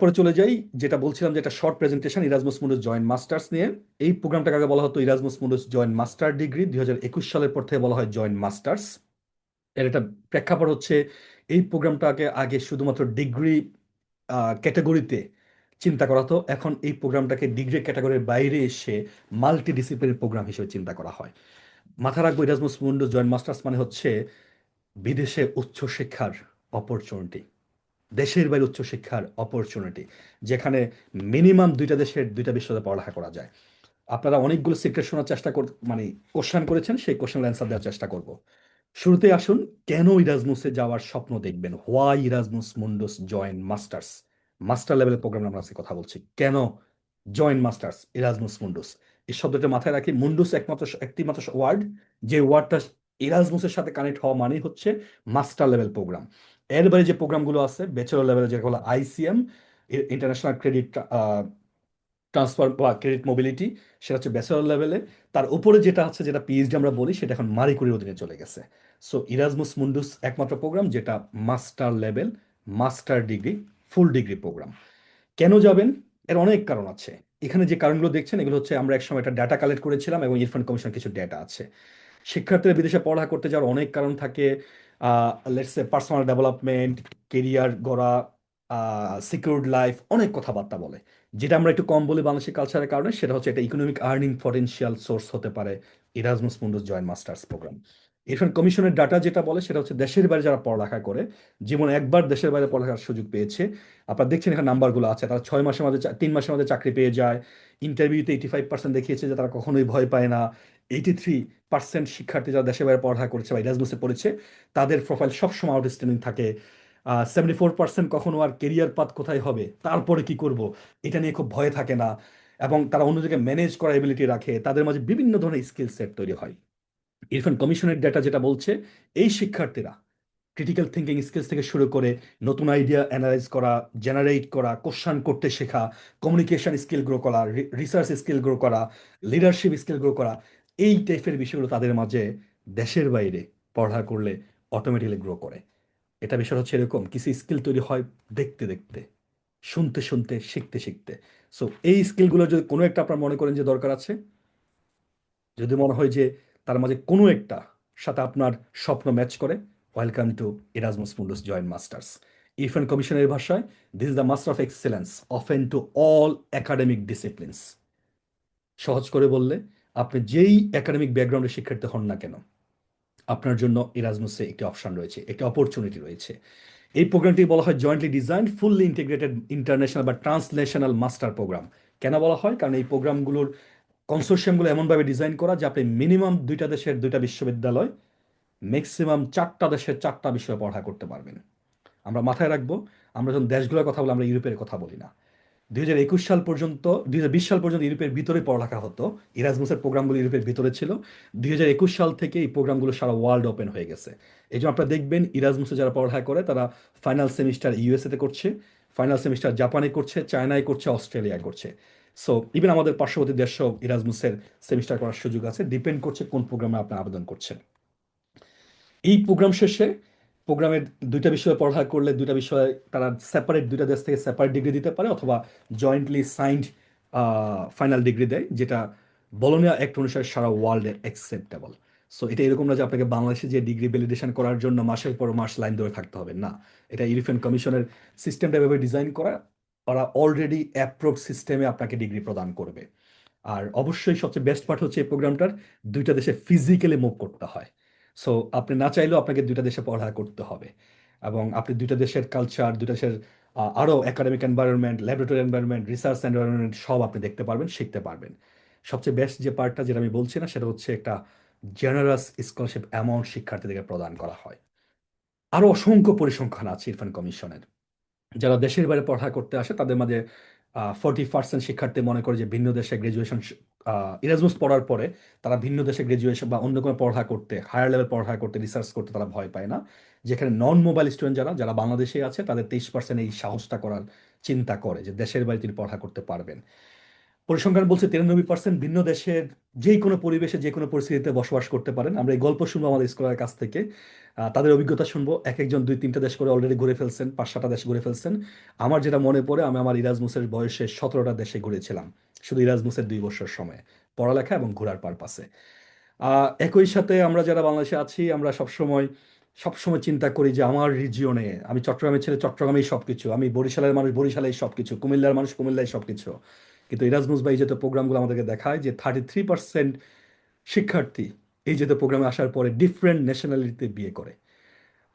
তারপরে চলে যাই, যেটা বলছিলাম যে একটা short presentation Erasmus Mundus joint masters নিয়ে। এই প্রোগ্রামটাকে আগে বলা হতো Erasmus Mundus joint master degree, 2021 সালের পর থেকে বলা হয় জয়েন্ট মাস্টার্স। এর একটা প্রেক্ষাপট হচ্ছে, এই প্রোগ্রামটাকে আগে শুধুমাত্র ডিগ্রি ক্যাটাগরিতে চিন্তা করা হতো, এখন এই প্রোগ্রামটাকে ডিগ্রি ক্যাটাগরির বাইরে এসে মাল্টি ডিসিপ্লিনারি প্রোগ্রাম হিসেবে চিন্তা করা হয়। মাথা রাখবো, ইরাজমাস মুন্ডাস জয়েন্ট মাস্টার্স মানে হচ্ছে বিদেশে উচ্চশিক্ষার অপরচুনিটি, দেশের বাইরে উচ্চশিক্ষার অপরচুনিটি, যেখানে মিনিমাম দুইটা দেশের দুইটা বিশ্ববিদ্যালয়ে পড়ালেখা করা যায়। আপনারা অনেকগুলো সিক্রেট শোনার চেষ্টা মানে কোশ্চেন করেছেন, সেই কোশ্চেনের অ্যান্সার দেওয়ার চেষ্টা করব। শুরুতে আসুন, কেন ইরাজমুসে যাওয়ার স্বপ্ন দেখবেন? Why Erasmus Mundus joint masters? Master লেভেলের প্রোগ্রাম আমরা আজকে কথা বলছি। কেন জয়েন্ট মাস্টার্স ইরাজমুস মুন্ডুস? এই শব্দটা মাথায় রাখি। মুন্ডুস একটি মাত্র ওয়ার্ড, যে ওয়ার্ডটা ইরাজমুসের সাথে কানেক্ট হওয়া মানেই হচ্ছে মাস্টার লেভেল প্রোগ্রাম। এর বাইরে যে প্রোগ্রামগুলো আছে ব্যাচেলর লেভেলে, যেটা হলো আইসিএম, ইন্টারন্যাশনাল ক্রেডিট ট্রান্সফার বা ক্রেডিট মোবিলিটি, সেটা হচ্ছে ব্যাচেলর লেভেলে। তার উপরে যেটা আছে, যেটা পিএইচডি আমরা বলি, সেটা এখন মারি কুরির অধীনে চলে গেছে। সো ইরাজমুস মুন্ডুস একমাত্র প্রোগ্রাম যেটা master level, master degree, full degree program. কেন যাবেন? এর অনেক কারণ আছে। এখানে যে কারণগুলো দেখছেন, এগুলো হচ্ছে আমরা একসময় একটা ডাটা কালেক্ট করেছিলাম, এবং ইরফান কমিশনের কিছু ডেটা আছে। শিক্ষার্থীরা বিদেশে পড়া করতে যাওয়ার অনেক কারণ থাকে। Let's say personal development, career গড়া, সিকিউরড লাইফ, অনেক কথাবার্তা বলে। যেটা আমরা একটু কম বলি বাংলাদেশি কালচারের কারণে, সেটা হচ্ছে একটা ইকোনমিক আর্নিং পটেনশিয়াল সোর্স হতে পারে Erasmus Mundus joint masters program. ইরফান কমিশনের ডাটা যেটা বলে, সেটা হচ্ছে দেশের বাইরে যারা পড়ালেখা করে, জীবনে একবার দেশের বাইরে পড়ালেখার সুযোগ পেয়েছে, আপনারা দেখছেন এখানে নাম্বারগুলো আছে, তারা 6 মাসের মধ্যে 3 মাসের মধ্যে চাকরি পেয়ে যায়। ইন্টারভিউতে 85% দেখিয়েছে যে তারা কখনোই ভয় পায় না। 83% শিক্ষার্থী যারা দেশের বাইরে পড়ালেখা করেছে বা ইরাজমাসে পড়েছে, তাদের প্রোফাইল সবসময় আউটস্ট্যান্ডিং থাকে। 74% কখনো আর কেরিয়ার পাথ কোথায় হবে, তারপরে কি করব, এটা নিয়ে খুব ভয় থাকে না। এবং তারা অন্যদিকে ম্যানেজ করার এবিলিটি রাখে, তাদের মাঝে বিভিন্ন ধরনের স্কিল সেট তৈরি হয়। ইরফান কমিশনের ডেটা যেটা বলছে, এই শিক্ষার্থীরা ক্রিটিক্যাল থিঙ্কিং স্কিলস থেকে শুরু করে নতুন আইডিয়া অ্যানালাইজ করা, জেনারেট করা, কোশ্চান করতে শেখা, কমিউনিকেশন স্কিল গ্রো করা, রিসার্চ স্কিল গ্রো করা, লিডারশিপ স্কিল গ্রো করা, এই টাইপের বিষয়গুলো তাদের মাঝে দেশের বাইরে পড়া করলে অটোমেটিক্যালি গ্রো করে। এটা বিষয় হচ্ছে এরকম, কিছু স্কিল তৈরি হয় দেখতে দেখতে, শুনতে শুনতে, শিখতে শিখতে। সো এই স্কিলগুলো যদি কোনো একটা আপনার মনে করেন যে দরকার আছে, যদি মনে হয় যে তার মাঝে কোনো একটা সাথে আপনার স্বপ্ন ম্যাচ করে, welcome to Erasmus Mundus joint masters. ইরফান কমিশনের ভাষায়, this is the master of excellence open to all academic disciplines. সহজ করে বললে, আপনি যেই একাডেমিক ব্যাকগ্রাউন্ডের শিক্ষার্থী হন না কেন, আপনার জন্য ইরাজমাসে একটি অপশন রয়েছে, একটি অপরচুনিটি রয়েছে। এই প্রোগ্রামটি বলা হয় jointly design fully integrated international বা ট্রান্সলেশনাল মাস্টার প্রোগ্রাম। কেন বলা হয়? কারণ এই প্রোগ্রামগুলোর কনসোর্শিয়ামগুলো এমনভাবে ডিজাইন করা যে আপনি মিনিমাম দুইটা দেশের দুইটা বিশ্ববিদ্যালয়, ম্যাক্সিমাম চারটা দেশের চারটা বিষয়ে পড়া করতে পারবেন। আমরা মাথায় রাখবো, আমরা যখন দেশগুলোর কথা বলি, আমরা ইউরোপের কথা বলি না। 2021 সাল পর্যন্ত, 2020 সাল পর্যন্ত ইউরোপের ভিতরে পড়ালেখা হতো। ইরাজমাসের প্রোগ্রামগুলো ইউরোপের ভিতরে ছিল। 2021 সাল থেকে এই প্রোগ্রামগুলো সারা ওয়ার্ল্ড ওপেন হয়ে গেছে। এই জন্য আপনারা দেখবেন, ইরাজমাসে যারা পড়ালেখা করে তারা ফাইনাল সেমিস্টার ইউএসএতে করছে, ফাইনাল সেমিস্টার জাপানে করছে, চায়নায় করছে, অস্ট্রেলিয়ায় করছে। সো ইভেন আমাদের পার্শ্ববর্তী দেশেও ইরাজমাসের সেমিস্টার করার সুযোগ আছে, ডিপেন্ড করছে কোন প্রোগ্রামে আপনি আবেদন করছেন। এই প্রোগ্রাম শেষে, প্রোগ্রামের দুইটা বিষয়ে পড়ালেখা করলে, দুইটা বিষয়ে তারা সেপারেট, দুইটা দেশ থেকে সেপারেট ডিগ্রি দিতে পারে, অথবা জয়েন্টলি সাইন্ড ফাইনাল ডিগ্রি দেয়, যেটা বলোনিয়া অ্যাক্ট অনুসারে সারা ওয়ার্ল্ডে অ্যাকসেপ্টেবল। সো এটা এরকম না যে আপনাকে বাংলাদেশে যে ডিগ্রি ভ্যালিডেশন করার জন্য মাসের পর মাস লাইন ধরে থাকতে হবে, না। এটা ইউরোপিয়ান কমিশনের সিস্টেমটা এভাবে ডিজাইন করা, ওরা অলরেডি অ্যাপ্রুভড সিস্টেমে আপনাকে ডিগ্রি প্রদান করবে। আর অবশ্যই সবচেয়ে বেস্ট পার্ট হচ্ছে এই প্রোগ্রামটার, দুইটা দেশে ফিজিক্যালি মুভ করতে হয়। সো আপনি না চাইলেও আপনাকে দুইটা দেশে পড়ালেখা করতে হবে, এবং আপনি দুইটা দেশের কালচার, দুইটা দেশের আরও academic environment, laboratory environment, research environment সব আপনি দেখতে পারবেন, শিখতে পারবেন। সবচেয়ে বেস্ট যে পার্টটা, যেটা আমি বলছি না, সেটা হচ্ছে একটা জেনারাস স্কলারশিপ অ্যামাউন্ট শিক্ষার্থীদেরকে প্রদান করা হয়। আরও অসংখ্য পরিসংখ্যান আছে ইরফান কমিশনের। যারা দেশের বাইরে পড়া করতে আসে, তাদের মাঝে 40% শিক্ষার্থী মনে করে যে ভিন্ন দেশে গ্রাজুয়েশন, ইরাজমাস পড়ার পরে তারা ভিন্ন দেশে গ্রাজুয়েশন বা অন্য কোনো পড়া করতে, হায়ার লেভেল পড়া করতে, রিসার্চ করতে তারা ভয় পায় না। যেখানে নন মোবাইল স্টুডেন্ট যারা যারা বাংলাদেশে আছে, তাদের 23% এই সাহসটা করার চিন্তা করে যে দেশের বাইরে তিনি পড়া করতে পারবেন। পরিসংখ্যান বলছে 93% ভিন্ন দেশের যে কোনো পরিবেশে যে কোনো পরিস্থিতিতে বসবাস করতে পারেন। আমরা এই গল্প শুনবো আমাদের স্কলারের কাছ থেকে, তাদের অভিজ্ঞতা শুনবো। এক একজন 2-3টা দেশ করে অলরেডি ঘুরে ফেলছেন, 5-7টা দেশ ঘুরে ফেলছেন। আমার যেটা মনে পড়ে, আমি আমার ইরাজমুসের বয়সে 17টা দেশে ঘুরেছিলাম, শুধু ইরাজমুসের 2 বছর সময়ে, পড়ালেখা এবং ঘোরার পারপাসে। একই সাথে আমরা যারা বাংলাদেশে আছি, আমরা সবসময় সবসময় চিন্তা করি যে আমার রিজিয়নে, আমি চট্টগ্রামের ছেলে, চট্টগ্রামেই সবকিছু, আমি বরিশালের মানুষ, বরিশালেই সবকিছু, কুমিল্লার মানুষ, কুমিল্লায় সবকিছু। কিন্তু ইরাজমুস ভাই যেহেতু প্রোগ্রামগুলো আমাদেরকে দেখায় যে 33% শিক্ষার্থী এই যেহেতু প্রোগ্রামে আসার পরে ডিফারেন্ট ন্যাশনালিটিতে বিয়ে করে।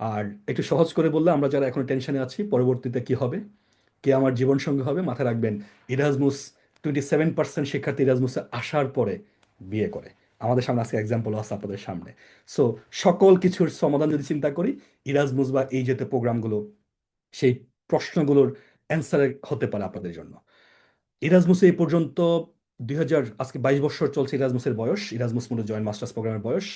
আর একটু সহজ করে বললে, আমরা যারা এখন টেনশনে আছি পরবর্তীতে কি হবে, কে আমার জীবনসঙ্গী হবে, মাথায় রাখবেন ইরাজমুস 27% শিক্ষার্থী ইরাজমুসে আসার পরে বিয়ে করে। আমাদের সামনে আজকে এক্সাম্পল আছে আপনাদের সামনে। সো সকল কিছুর সমাধান যদি চিন্তা করি, ইরাজমুস বা এই যেতে প্রোগ্রামগুলো সেই প্রশ্নগুলোর অ্যান্সারে হতে পারে আপনাদের জন্য। ইরাজমুসে এই পর্যন্ত আজকে 22 বছর চলছে ইরাজমুসের বয়স, ইরাজমুস মুন্ডু জয়েন্ট মাস্টার্স প্রোগ্রামের বয়স।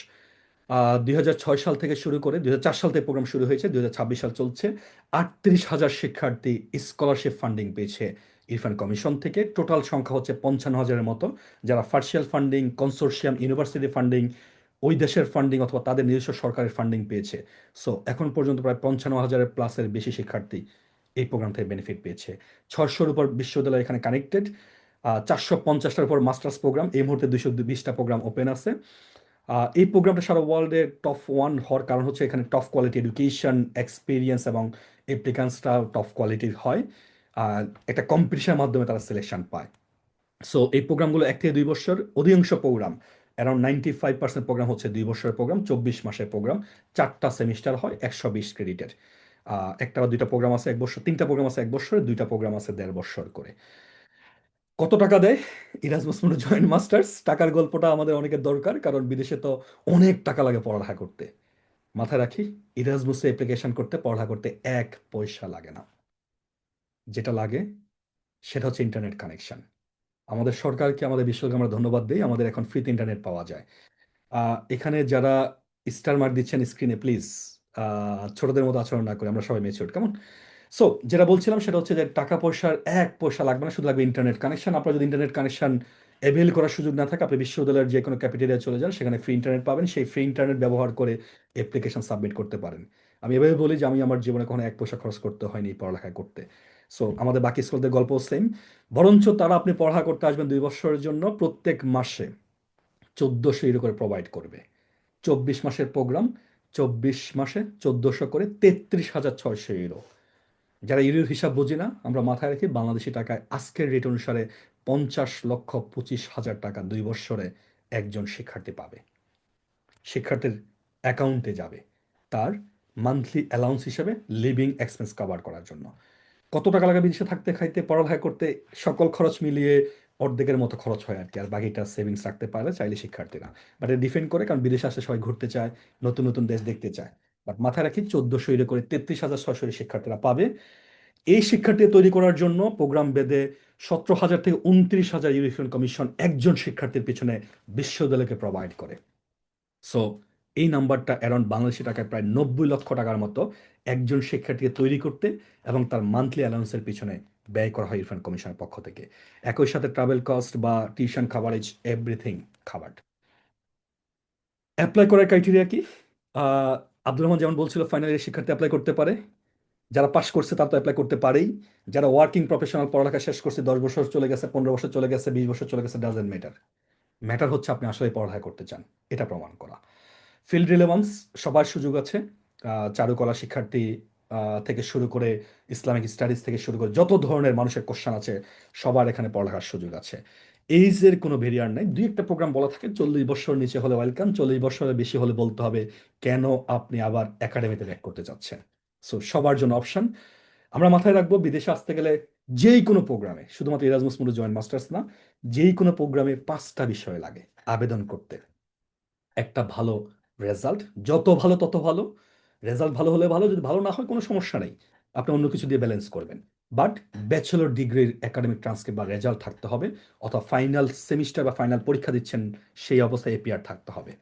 2006 সাল থেকে শুরু করে 2004 সাল থেকে প্রোগ্রাম শুরু হয়েছে, 2026 সাল চলছে। 38,000 শিক্ষার্থী স্কলারশিপ ফান্ডিং পেয়েছে ইরফান কমিশন থেকে। টোটাল সংখ্যা হচ্ছে 55,000-এর মতো, যারা পার্সিয়াল ফান্ডিং, কনসোর্শিয়াম, ইউনিভার্সিটি ফান্ডিং, ওই দেশের ফান্ডিং অথবা তাদের নিজস্ব সরকারের ফান্ডিং পেয়েছে। সো এখন পর্যন্ত প্রায় 55,000-এর প্লাসের বেশি শিক্ষার্থী এই প্রোগ্রাম থেকে বেনিফিট পেয়েছে। 600-র উপর বিশ্ববিদ্যালয় এখানে কানেক্টেড। 450টার উপর মাস্টার্স প্রোগ্রাম, এই মুহূর্তে 220টা প্রোগ্রাম ওপেন আছে। এই প্রোগ্রামটা সারা ওয়ার্ল্ডে টপ 1 হওয়ার কারণ হচ্ছে এখানে টপ কোয়ালিটি এডুকেশন, এক্সপিরিয়েন্স এবং অ্যাপ্লিকান্সটা টপ কোয়ালিটির হয়। আর একটা কম্পিটিশনের মাধ্যমে তারা সিলেকশন পায়। সো এই প্রোগ্রামগুলো 1 থেকে 2 বছর, অধিকাংশ প্রোগ্রাম অ্যারাউন্ড 95% প্রোগ্রাম হচ্ছে 2 বছরের প্রোগ্রাম, 24 মাসের প্রোগ্রাম। 4টা সেমিস্টার হয়, 120 ক্রেডিটের। একটা বা দুইটা প্রোগ্রাম আছে 1 বছর, 3টা প্রোগ্রাম আছে 1 বছর, 2টা প্রোগ্রাম আছে 1.5 বছর করে। কত টাকা দেয় ইরাজমাস মুন্ডু জয়েন্ট মাস্টার্স? টাকার গল্পটা আমাদের অনেকের দরকার, কারণ বিদেশে তো অনেক টাকা লাগে পড়ালেখা করতে। মাথায় রাখি, ইরাজমুসে অ্যাপ্লিকেশন করতে, পড়ালেখা করতে 1 পয়সা লাগে না। যেটা লাগে সেটা হচ্ছে ইন্টারনেট কানেকশন। আমাদের সরকারকে, আমাদের বিশ্বকে আমরা ধন্যবাদ দিই, আমাদের এখন ফ্রিতে ইন্টারনেট পাওয়া যায়। এখানে যারা স্টার মার্ক দিচ্ছেন স্ক্রিনে, প্লিজ ছোটদের মতো আচরণ না করে, আমরা সবাই মেচিউরড, কেমন? সো যেটা বলছিলাম সেটা হচ্ছে যে টাকা পয়সার 1 পয়সা লাগবে না, শুধু লাগবে ইন্টারনেট কানেকশন। আপনার যদি ইন্টারনেট কানেকশন অ্যাভেল করার সুযোগ না থাকে, আপনি বিশ্ববিদ্যালয়ের যে কোনো ক্যাফেটেরিয়া চলে যান, সেখানে ফ্রি ইন্টারনেট পাবেন। সেই ফ্রি ইন্টারনেট ব্যবহার করে অ্যাপ্লিকেশন সাবমিট করতে পারেন। আমি এভাবে বলি যে আমি আমার জীবনে কখনো 1 পয়সা খরচ করতে হয়নি পড়ালেখা করতে। সো আমাদের বাকি স্কুলদের গল্প সেম, বরঞ্চ তারা আপনি পড়ালেখা করতে আসবেন 2 বছরের জন্য, প্রত্যেক মাসে 1,400 ইউরো করে প্রোভাইড করবে। 24 মাসের প্রোগ্রাম, 24 মাসে 1,400 করে, 33,600 ইউরো। যারা ইউরোর হিসাব বুঝি না, আমরা মাথায় রাখি বাংলাদেশি টাকায় আজকের রেট অনুসারে 50,25,000 টাকা 2 বছরে একজন শিক্ষার্থী পাবে। শিক্ষার্থীর অ্যাকাউন্টে যাবে তার মান্থলি অ্যালাউন্স হিসেবে, লিভিং এক্সপেন্স কভার করার জন্য। কত টাকা লাগে বিদেশে থাকতে, খাইতে, পড়ালেখা করতে? সকল খরচ মিলিয়ে অর্ধেকের মতো খরচ হয় আর কি, আর বাকিটা সেভিংস রাখতে পারে চাইলে শিক্ষার্থীরা। বাট এটা ডিপেন্ড করে, কারণ বিদেশে আসলে সবাই ঘুরতে চায়, নতুন নতুন দেশ দেখতে চায়। বাট মাথায় রাখি 1,400 ইউরো করে 33,600 শিক্ষার্থীরা পাবে। এই শিক্ষার্থী তৈরি করার জন্য প্রোগ্রাম বেদে 17,000 থেকে 29,000 ইউরোপিয়ান কমিশন একজন শিক্ষার্থীর পিছনে বিশ্ববিদ্যালয়কে প্রোভাইড করে। সো এই নাম্বারটা অ্যারাউন্ড বাংলাদেশি টাকায় প্রায় 90 লক্ষ টাকার মতো একজন শিক্ষার্থীকে তৈরি করতে এবং তার মান্থলি অ্যালাউন্সের পিছনে ব্যয় করা হয় ইরফান কমিশনের পক্ষ থেকে। একই সাথে ট্রাভেল কস্ট বা টিউশন, খাবারেজ, এভরিথিং খাবার। অ্যাপ্লাই করার ক্রাইটেরিয়া কি? আব্দুর রহমান যেমন বলছিল, ফাইনাল ইয়ারের শিক্ষার্থী অ্যাপ্লাই করতে পারে। যারা পাশ করছে তারা তো অ্যাপ্লাই করতে পারেই। যারা ওয়ার্কিং প্রফেশনাল, পড়ালেখা শেষ করছে, 10 বছর চলে গেছে, 15 বছর চলে গেছে, 20 বছর চলে গেছে, ডাজেন্ট ম্যাটার। ম্যাটার হচ্ছে আপনি আসলে পড়ালেখা করতে চান, এটা প্রমাণ করা। ফিল্ড রিলেভান্স, সবার সুযোগ আছে। চারুকলা শিক্ষার্থী থেকে শুরু করে ইসলামিক স্টাডিজ থেকে শুরু করে যত ধরনের মানুষের কোশ্চেন আছে, সবার এখানে পড়ালেখার সুযোগ আছে। এইজের কোনো ভেরিয়ার নাই। দুই একটা প্রোগ্রাম বলা থাকে 40 বছর নিচে হলে ওয়েলকাম, 40 বছরের বেশি হলে বলতে হবে কেন আপনি আবার একাডেমিতে ব্যাক করতে চাচ্ছেন। সো সবার জন্য অপশন। আমরা মাথায় রাখবো, বিদেশে আসতে গেলে যেই কোনো প্রোগ্রামে, শুধুমাত্র এরাজমাস মুন্ডু জয়েন্ট মাস্টার্স না, যেই কোনো প্রোগ্রামে 5টা বিষয় লাগে আবেদন করতে। একটা ভালো রেজাল্ট, যত ভালো তত ভালো। রেজাল্ট ভালো হলে ভালো, যদি ভালো না হয় কোনো সমস্যা নেই, আপনি অন্য কিছু দিয়ে ব্যালেন্স করবেন। বাট ব্যাচেলর ডিগ্রির একাডেমিক ট্রান্সক্রিপ্ট বা রেজাল্ট থাকতে হবে, অথবা ফাইনাল সেমিস্টার বা ফাইনাল পরীক্ষা দিচ্ছেন সেই অবস্থায় এপিআর থাকতে হবে।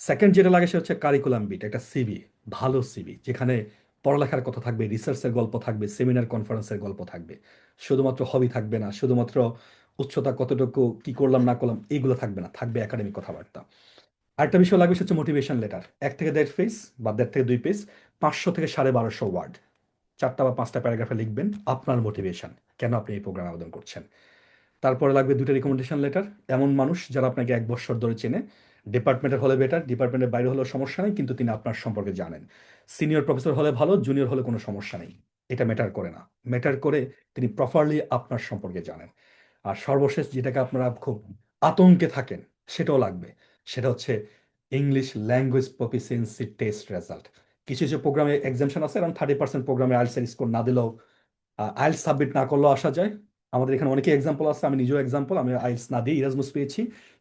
সেকেন্ড যেটা লাগে সে হচ্ছে কারিকুলাম বিট, একটা সিভি, ভালো সিভি, যেখানে পড়ালেখার কথা থাকবে, রিসার্চের গল্প থাকবে, সেমিনার কনফারেন্সের গল্প থাকবে। শুধুমাত্র হবি থাকবে না, শুধুমাত্র উচ্চতা কতটুকু, কি করলাম না করলাম, এইগুলো থাকবে না, থাকবে একাডেমিক কথাবার্তা। আরেকটা বিষয় লাগবে সেটা হচ্ছে মোটিভেশন লেটার, 1 থেকে 1.5 পেজ বা 1.5 থেকে 2 পেজ, 500 থেকে 1250 ওয়ার্ড, 4টা বা 5টা প্যারাগ্রাফে লিখবেন আপনার মোটিভেশন, কেন আপনি এই প্রোগ্রামে আবেদন করছেন। তারপরে লাগবে 2টা রিকমেন্ডেশন লেটার, এমন মানুষ যারা আপনাকে 1 বছর ধরে চেনে, ডিপার্টমেন্টের হলে বেটার, ডিপার্টমেন্টের বাইরে হলেও সমস্যা নেই, কিন্তু তিনি আপনার সম্পর্কে জানেন। সিনিয়র প্রফেসর হলে ভালো, জুনিয়র হলে কোনো সমস্যা নেই, এটা ম্যাটার করে না। ম্যাটার করে তিনি প্রপারলি আপনার সম্পর্কে জানেন। আর সর্বশেষ যেটাকে আপনারা খুব আতঙ্কে থাকেন, সেটাও লাগবে, সেটা হচ্ছে English language proficiency test result. কিছু কিছু প্রোগ্রামে এক্সামশন আছে, কারণ 30% প্রোগ্রামে আইএলটিএস স্কোর না দিলেও, আইএলটিএস সাবমিট না করলেও আসা যায়। আমাদের এখানে অনেকেই এক্সাম্পল আছে, আমি নিজেও এক্সাম্পল, আমি আইএলটিএস না দিয়ে ইরাজমুস পেয়েছি,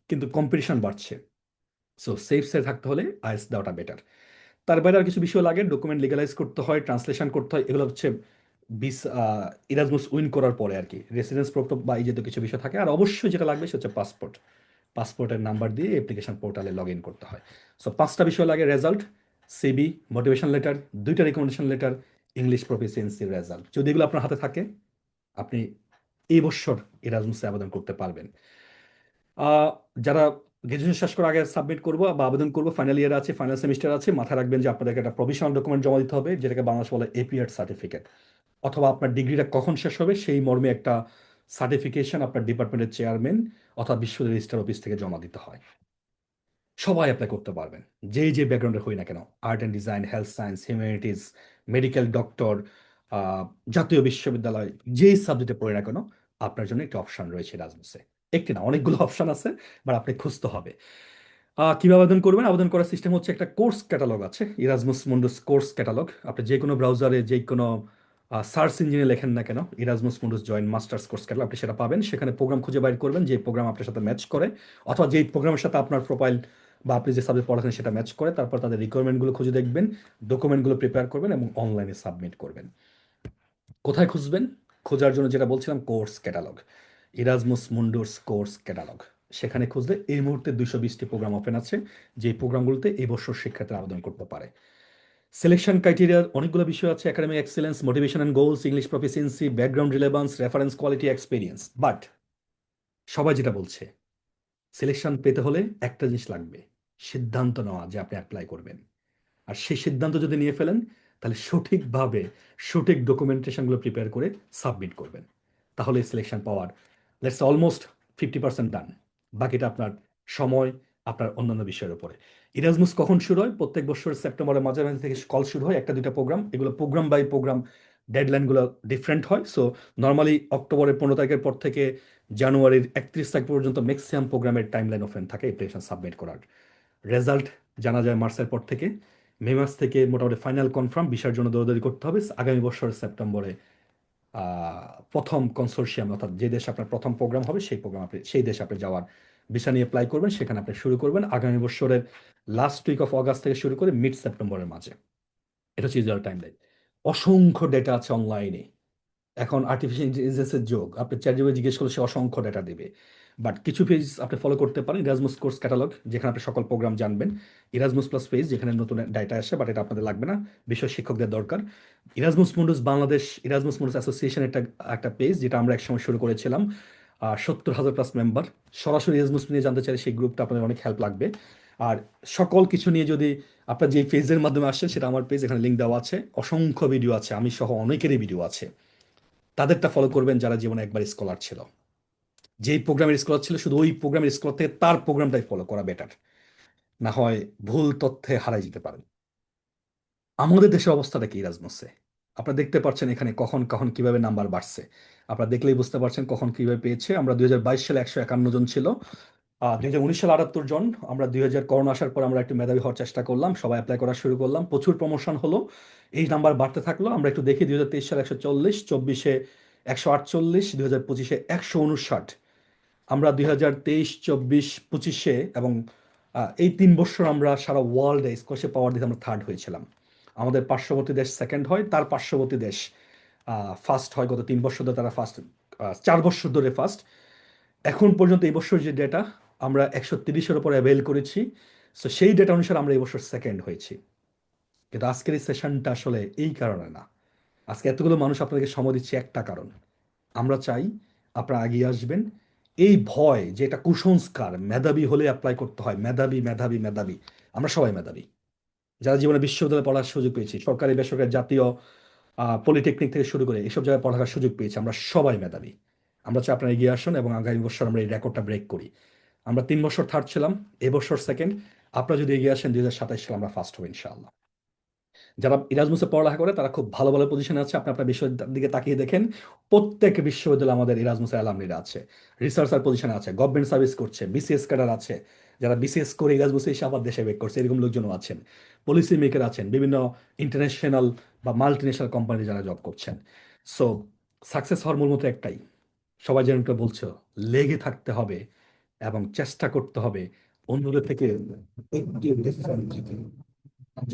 কিন্তু কম্পিটিশন বাড়ছে। সো সেফ সাইড থাকতে হলে আইএলটিএস দেওয়াটা বেটার। তার বাইরে আর কিছু বিষয় লাগে, ডকুমেন্ট লিগালাইজ করতে হয়, ট্রান্সলেশন করতে হয়, এগুলো হচ্ছে বিস ইরাজমুস উইন করার পরে আর কি, রেসিডেন্স প্রুফ বা এই জাতীয় কিছু বিষয় থাকে। আর অবশ্যই যেটা লাগবে সেটা হচ্ছে পাসপোর্ট, পাসপোর্টের নাম্বার দিয়ে অ্যাপ্লিকেশন পোর্টালে লগ ইন করতে হয়। সো 5টা বিষয় লাগে: রেজাল্ট, সিবি, মোটিভেশন লেটার, 2টা recommendation letter, English proficiency result. যদি এগুলো আপনার হাতে থাকে, আপনি এই বছর এরাজমুসে আবেদন করতে পারবেন। আহ, যারা গ্রাজুয়েশন শেষ করার আগে সাবমিট করবো বা আবেদন করবো, ফাইনাল ইয়ার আছে, ফাইনাল সেমিস্টার আছে, মাথায় রাখবেন যে আপনাদেরকে একটা প্রভিশনাল ডকুমেন্ট জমা দিতে হবে, যেটাকে বাংলাদেশ বলে এপিআর সার্টিফিকেট, অথবা আপনার ডিগ্রিটা কখন শেষ হবে সেই মর্মে একটা সার্টিফিকেশন আপনার ডিপার্টমেন্টের চেয়ারম্যান অথবা বিশ্ববিদ্যালয় রেজিস্ট্রার অফিস থেকে জমা দিতে হয়। সবাই অ্যাপ্লাই করতে পারবেন, যেই যে ব্যাকগ্রাউন্ডের হই না কেন, art and design, health science, humanities, medical, doctor, জাতীয় বিশ্ববিদ্যালয়, যেই সাবজেক্টে পড়ে না কেন, আপনার জন্য একটি অপশন রয়েছে এরাজমুসে। একটি না, অনেকগুলো অপশন আছে, বাট আপনি খুঁজতে হবে। কিভাবে আবেদন করবেন? আবেদন করার সিস্টেম হচ্ছে, একটা কোর্স ক্যাটালগ আছে, ইরাজমুস মুন্ডুস কোর্স ক্যাটালগ। আপনি যে কোনো ব্রাউজারে, যে কোনো সার্চ ইঞ্জিনে লেখেন না কেন, Erasmus Mundus joint masters course catalogue, আপনি সেটা পাবেন। সেখানে প্রোগ্রাম খুঁজে বাইর করবেন, যে প্রোগ্রাম আপনার সাথে ম্যাচ করে, অথবা যেই প্রোগ্রামের সাথে আপনার প্রোফাইল বা আপনি যে সাবজেক্ট পড়াচ্ছেন সেটা ম্যাচ করে। তারপর তাদের রিকোয়ারমেন্টগুলো খুঁজে দেখবেন, ডকুমেন্টগুলো প্রিপেয়ার করবেন এবং অনলাইনে সাবমিট করবেন। কোথায় খুঁজবেন? খোঁজার জন্য যেটা বলছিলাম, course catalogue, Erasmus Mundus course catalogue, সেখানে খুঁজলে এই মুহূর্তে 220টি প্রোগ্রাম ওপেন আছে, যে প্রোগ্রামগুলোতে এই বছর শিক্ষার্থীরা আবেদন করতে পারে। সিলেকশন ক্রাইটেরিয়ার অনেকগুলো বিষয় আছে: academic excellence, motivation and goals, English proficiency, background relevance, reference quality, experience. But সবাই যেটা বলছে, সিলেকশন পেতে হলে একটা জিনিস লাগবে, সিদ্ধান্ত নেওয়া যে আপনি অ্যাপ্লাই করবেন। আর সেই সিদ্ধান্ত যদি নিয়ে ফেলেন, তাহলে সঠিকভাবে সঠিক ডকুমেন্টেশনগুলো প্রিপেয়ার করে সাবমিট করবেন, তাহলে সিলেকশন পাওয়ার লেটস অলমোস্ট 50% ডান। বাকিটা আপনার সময়, আপনার অন্যান্য বিষয়ের উপরে। ইরাজমুস কখন শুরু হয়? প্রত্যেক বছর সেপ্টেম্বরের মাঝামাঝি থেকে কল শুরু হয়, 1-2টা প্রোগ্রাম, এগুলো প্রোগ্রাম বাই প্রোগ্রাম ডেডলাইনগুলো ডিফারেন্ট হয়। সো নর্মালি অক্টোবরের 15 তারিখের পর থেকে জানুয়ারির 31 তারিখ পর্যন্ত ম্যাক্সিমাম প্রোগ্রামের টাইমলাইন ওপেন থাকে অ্যাপ্লিকেশন সাবমিট করার। রেজাল্ট জানা যায় মার্চের পর থেকে। মে মাস থেকে মোটামুটি ফাইনাল কনফার্ম, ভিসার জন্য দৌড়াদৌড়ি করতে হবে। আগামী বছরের সেপ্টেম্বরে প্রথম কনসোর্শিয়াম, অর্থাৎ যে দেশে আপনার প্রথম প্রোগ্রাম হবে, সেই প্রোগ্রাম আপনি, সেই দেশে আপনি যাওয়ার ভিসা নিয়ে অ্যাপ্লাই করবেন, সেখানে আপনি শুরু করবেন আগামী বছরের লাস্ট উইক অফ অগাস্ট থেকে শুরু করে মিড সেপ্টেম্বরের মাঝে। এটা হচ্ছে ইউজুয়াল টাইমলাইন। অসংখ্য ডেটা আছে অনলাইনে, এখন আর্টিফিশিয়াল ইন্টেলিজেন্সের যুগ, আপনি চ্যাটজিপিটি জিজ্ঞেস করলে সে অসংখ্য ডেটা দেবে। বাট কিছু পেজ আপনি ফলো করতে পারেন, ইরাজমুস কোর্স ক্যাটালগ, যেখানে আপনি সকল প্রোগ্রাম জানবেন। ইরাজমুস প্লাস পেজ, যেখানে নতুন ডাটা আসে, বাট এটা আপনাদের লাগবে না, বিষয় শিক্ষকদের দরকার। ইরাজমুস মুন্ডুস বাংলাদেশ, ইরাজমুস মুন্ডুস অ্যাসোসিয়েশন, একটা একটা পেজ, যেটা আমরা একসময় শুরু করেছিলাম। 70,000+ মেম্বার। সরাসরি ইরাজমুস নিয়ে জানতে চাইলে সেই গ্রুপটা আপনাদের অনেক হেল্প লাগবে। আর সকল কিছু নিয়ে যদি আপনার যে পেজের মাধ্যমে আসছেন, সেটা আমার পেজ, এখানে লিঙ্ক দেওয়া আছে, অসংখ্য ভিডিও আছে, আমি সহ অনেকেরই ভিডিও আছে। তাদেরটা ফলো করবেন যারা জীবনে একবার স্কলার ছিল, যেই প্রোগ্রামের স্কলার ছিল, শুধু ওই প্রোগ্রামের স্কলার থেকে তার প্রোগ্রামটাই ফলো করা বেটার। না হয় ভুল তথ্যে হারাই যেতে পারেন। আমাদের দেশের অবস্থাটা কি রাজমসে? আপনারা দেখতে পাচ্ছেন এখানে কখন কখন কিভাবে নাম্বার বাড়ছে। আপনারা দেখলেই বুঝতে পারছেন কখন কিভাবে পেয়েছে। আমরা 2022 সালে 151 জন ছিল, 2019 সালে 78 জন। আমরা 2000 করোনা আসার পর আমরা একটু মেধাবী হওয়ার চেষ্টা করলাম, সবাই অ্যাপ্লাই করা শুরু করলাম, প্রচুর প্রমোশন হলো, এই নাম্বার বাড়তে থাকলো। আমরা একটু দেখি, 2023 সালে 140, 24-এ 148, 2025-এ 159। আমরা 2023, 24, 25-এ এবং এই 3 বছর আমরা সারা ওয়ার্ল্ডে স্কলারশিপ পাওয়ার দিতে আমরা থার্ড হয়েছিলাম। আমাদের পার্শ্ববর্তী দেশ সেকেন্ড হয়, তার পার্শ্ববর্তী দেশ ফার্স্ট হয়। গত 3 বছর ধরে তারা ফার্স্ট, 4 বছর ধরে ফার্স্ট। এখন পর্যন্ত এই বছর যে ডেটা, আমরা 130-এর উপর অ্যাভেল করেছি। সো সেই ডেটা অনুসারে আমরা এই বছর সেকেন্ড হয়েছি। কিন্তু আজকের এই সেশনটা আসলে এই কারণে না। আজকে এতগুলো মানুষ আপনাদেরকে সময় দিচ্ছে একটা কারণ, আমরা চাই আপনারা এগিয়ে আসবেন, এই ভয় যে এটা কুসংস্কার, মেধাবী হলে অ্যাপ্লাই করতে হয়, মেধাবী মেধাবী মেধাবী, আমরা সবাই মেধাবী। যারা জীবনে বিশ্ববিদ্যালয়ে পড়ার সুযোগ পেয়েছি, সরকারি বেসরকারি জাতীয় পলিটেকনিক থেকে শুরু করে এইসব জায়গায় পড়ার সুযোগ পেয়েছি, আমরা সবাই মেধাবী। আমরা চাই আপনারা এগিয়ে আসুন এবং আগামী বছর আমরা এই রেকর্ডটা ব্রেক করি। আমরা 3 বছর থার্ড ছিলাম, এবছর সেকেন্ড। আপনারা যদি এগিয়ে আসেন 2027 সালে আমরা ফার্স্ট হবো ইনশাআল্লাহ। যারা ইরাজমুসে পড়ালেখা করে তারা খুব ভালো ভালো পজিশনে আছে। আপনি আপনার বিশ্ববিদ্যালয়ের দিকে তাকিয়ে দেখেন, প্রত্যেক বিশ্ববিদ্যালয়ে আমাদের ইরাজমুসের অ্যালামনিরা আছে, রিসার্চার পজিশনে আছে, গভর্নমেন্ট সার্ভিস করছে, বিসিএস ক্যাডার আছে, যারা বিসিএস করে ইরাজমুসে এসে আবার দেশে বেক করছে, এরকম লোকজনও আছেন। পলিসি মেকার আছেন, বিভিন্ন ইন্টারন্যাশনাল বা মাল্টি ন্যাশনাল কোম্পানি যারা জব করছেন। সো সাকসেস হওয়ার মূল মতো একটাই, সবাই যেটা বলছো, লেগে থাকতে হবে এবং চেষ্টা করতে হবে অন্যদের থেকে একটু different